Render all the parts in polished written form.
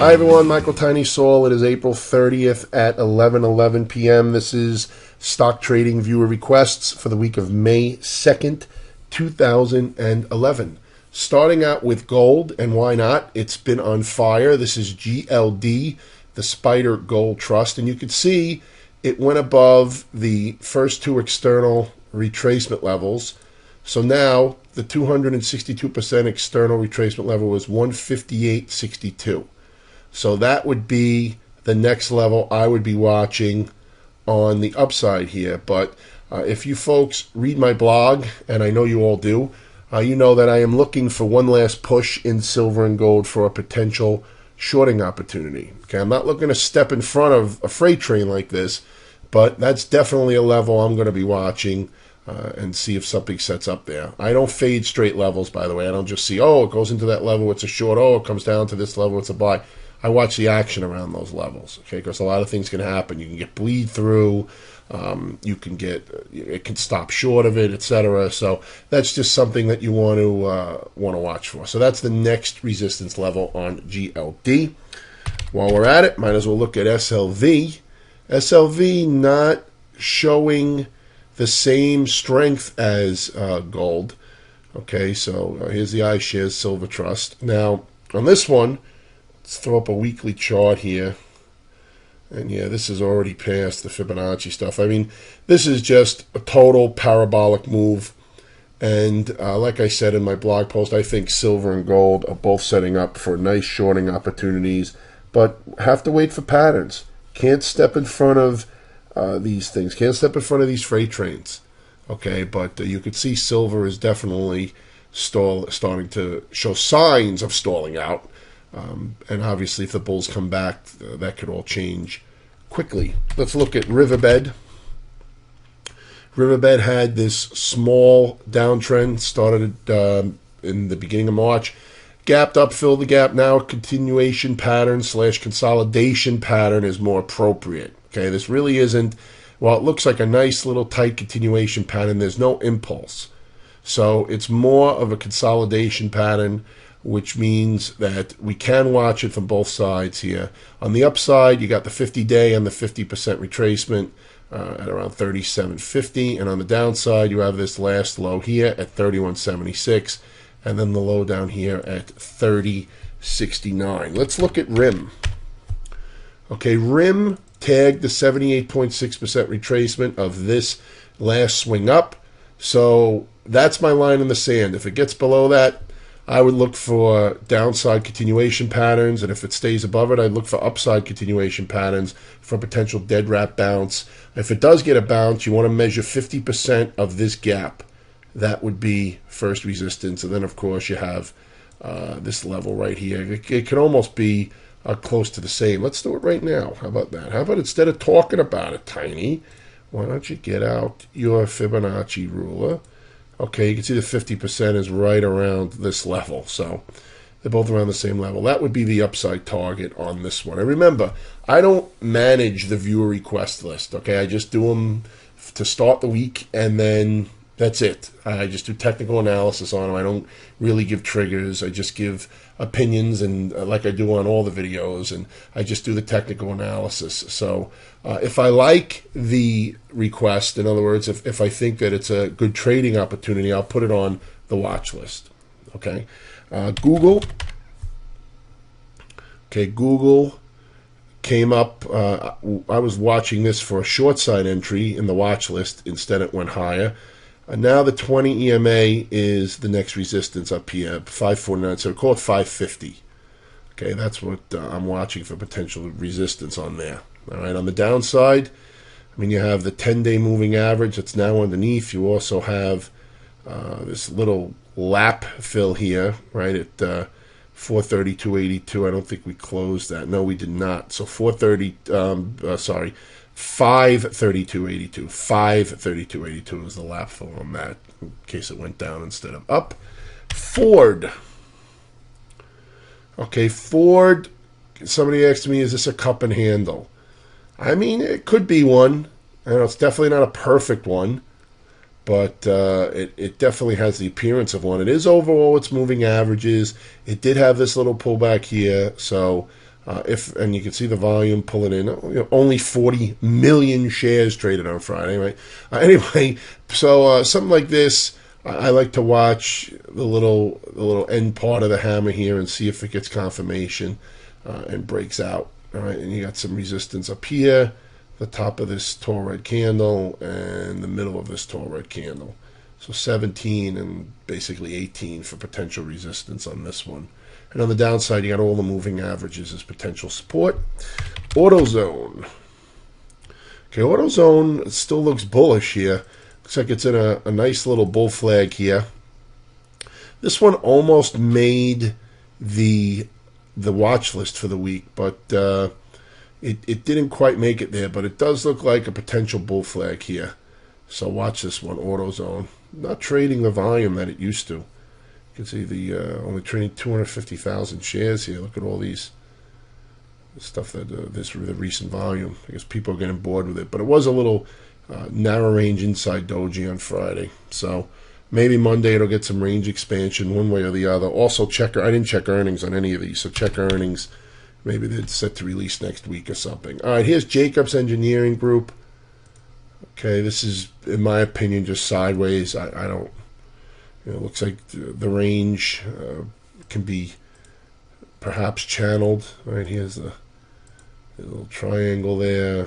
Hi everyone, Michael Tiny Saul. It is April 30th at 11:11 p.m. This is Stock Trading Viewer Requests for the week of May 2nd, 2011. Starting out with gold, and why not? It's been on fire. This is GLD, the Spider Gold Trust, and you can see it went above the first two external retracement levels. So now the 262% external retracement level was 158.62. So that would be the next level I would be watching on the upside here. But if you folks read my blog, and I know you all do, you know that I am looking for one last push in silver and gold for a potential shorting opportunity. Okay, I'm not looking to step in front of a freight train like this, but that's definitely a level I'm going to be watching and see if something sets up there. I don't fade straight levels, by the way. I don't just see, oh, it goes into that level, it's a short. Oh, it comes down to this level, it's a buy. I watch the action around those levels, okay? Because a lot of things can happen. You can get bleed through. You can get it can stop short of it, etc. So that's just something that you want to watch for. So that's the next resistance level on GLD. While we're at it, might as well look at SLV. SLV not showing the same strength as gold. Okay, so here's the iShares Silver Trust. Now on this one, let's throw up a weekly chart here. And yeah, this is already past the Fibonacci stuff. I mean, this is just a total parabolic move. And like I said in my blog post, I think silver and gold are both setting up for nice shorting opportunities, but have to wait for patterns. Can't step in front of these things. Can't step in front of these freight trains. Okay, but you could see silver is definitely starting to show signs of stalling out. And obviously, if the bulls come back, that could all change quickly. Let's look at Riverbed. Riverbed had this small downtrend, started in the beginning of March, gapped up, filled the gap. Now a continuation pattern / consolidation pattern is more appropriate. Okay, this really isn't, well, it looks like a nice little tight continuation pattern. There's no impulse. So it's more of a consolidation pattern, which means that we can watch it from both sides here. On the upside, you got the 50-day and the 50% retracement at around 37.50, and on the downside, you have this last low here at 31.76, and then the low down here at 30.69. Let's look at RIM. Okay, RIM tagged the 78.6% retracement of this last swing up, so that's my line in the sand. If it gets below that, I would look for downside continuation patterns, and if it stays above it, I'd look for upside continuation patterns for a potential dead rat bounce. If it does get a bounce, you want to measure 50% of this gap. That would be first resistance, and then, of course, you have this level right here. It can almost be close to the same. Let's do it right now. How about that? How about instead of talking about it, Tiny, why don't you get out your Fibonacci ruler? Okay, you can see the 50% is right around this level. So they're both around the same level. That would be the upside target on this one. And remember, I don't manage the viewer request list. Okay, I just do them to start the week, and then that's it. I just do technical analysis on them. I don't really give triggers. I just give opinions, and like I do on all the videos, and I just do the technical analysis. So if I like the request, in other words, if I think that it's a good trading opportunity, I'll put it on the watch list. Okay, Google. Okay, Google came up. I was watching this for a short side entry in the watch list. Instead, it went higher. Now the 20 EMA is the next resistance up here, 549. So call it 550. Okay, that's what I'm watching for potential resistance on there. All right, on the downside, I mean, you have the 10-day moving average that's now underneath. You also have this little lap fill here, right, at 432.82. I don't think we closed that. No, we did not. So 532.82. 532.82 is the lap fill on that, in case it went down instead of up. Ford. Okay, Ford, somebody asked me, is this a cup and handle? I mean, it could be one. I know it's definitely not a perfect one, but it definitely has the appearance of one. It is over all its moving averages. It did have this little pullback here, so and you can see the volume pulling in. Only 40 million shares traded on Friday, right? Anyway, so something like this, I like to watch the little end part of the hammer here and see if it gets confirmation and breaks out. All right, and you got some resistance up here, the top of this tall red candle, and the middle of this tall red candle. So 17 and basically 18 for potential resistance on this one. And on the downside, you got all the moving averages as potential support. AutoZone. Okay, AutoZone still looks bullish here. Looks like it's in a nice little bull flag here. This one almost made the watch list for the week, but it didn't quite make it there. But it does look like a potential bull flag here. So watch this one, AutoZone. Not trading the volume that it used to. You can see the only trading 250,000 shares here. Look at all these stuff that the recent volume. I guess people are getting bored with it, but it was a little narrow range inside doji on Friday. So maybe Monday it'll get some range expansion one way or the other. Also I didn't check earnings on any of these, so check earnings. Maybe they're set to release next week or something. All right, here's Jacobs Engineering Group. Okay, this is, in my opinion, just sideways. I don't, it looks like the range can be perhaps channeled. Right, here's the little triangle there.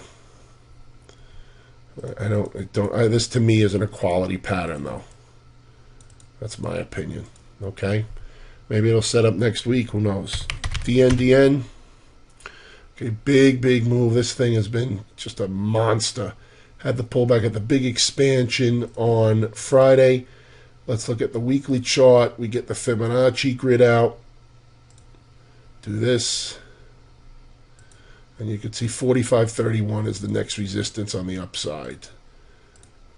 This to me is an equality pattern, though. That's my opinion. Okay, maybe it'll set up next week. Who knows? DNDN. Okay, big move. This thing has been just a monster. Had the pullback at the big expansion on Friday. Let's look at the weekly chart. We get the Fibonacci grid out. Do this. And you can see 45.31 is the next resistance on the upside.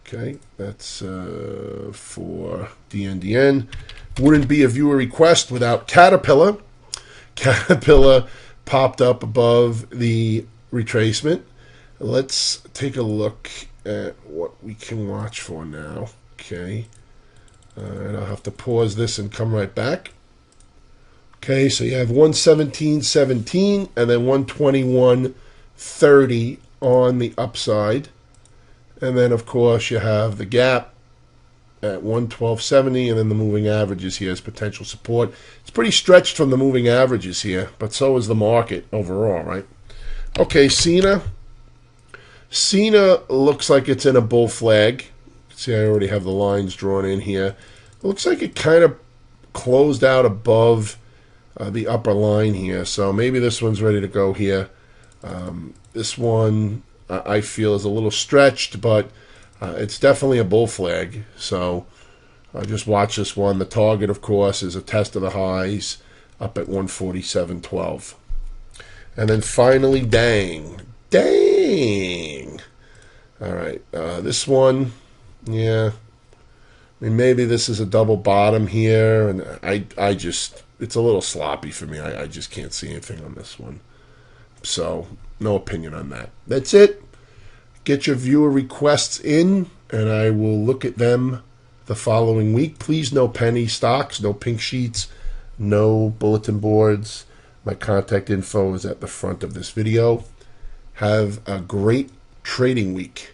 Okay, that's for DNDN. Wouldn't be a viewer request without Caterpillar. Caterpillar popped up above the retracement. Let's take a look at what we can watch for now. Okay, and I'll have to pause this and come right back. Okay, so you have 117.17 and then 121.30 on the upside. And then, of course, you have the gap at 112.70, and then the moving averages here as potential support. It's pretty stretched from the moving averages here, but so is the market overall, right? Okay, Cena. Cena looks like it's in a bull flag. See, I already have the lines drawn in here. It looks like it kind of closed out above the upper line here, so maybe this one's ready to go here. This one I feel is a little stretched, but it's definitely a bull flag, so just watch this one. The target, of course, is a test of the highs up at 147.12. And then finally, Dang. All right, this one, yeah, I mean, maybe this is a double bottom here, and I just, it's a little sloppy for me. I just can't see anything on this one. So, no opinion on that. That's it. Get your viewer requests in, and I will look at them the following week. Please, no penny stocks, no pink sheets, no bulletin boards. My contact info is at the front of this video. Have a great trading week.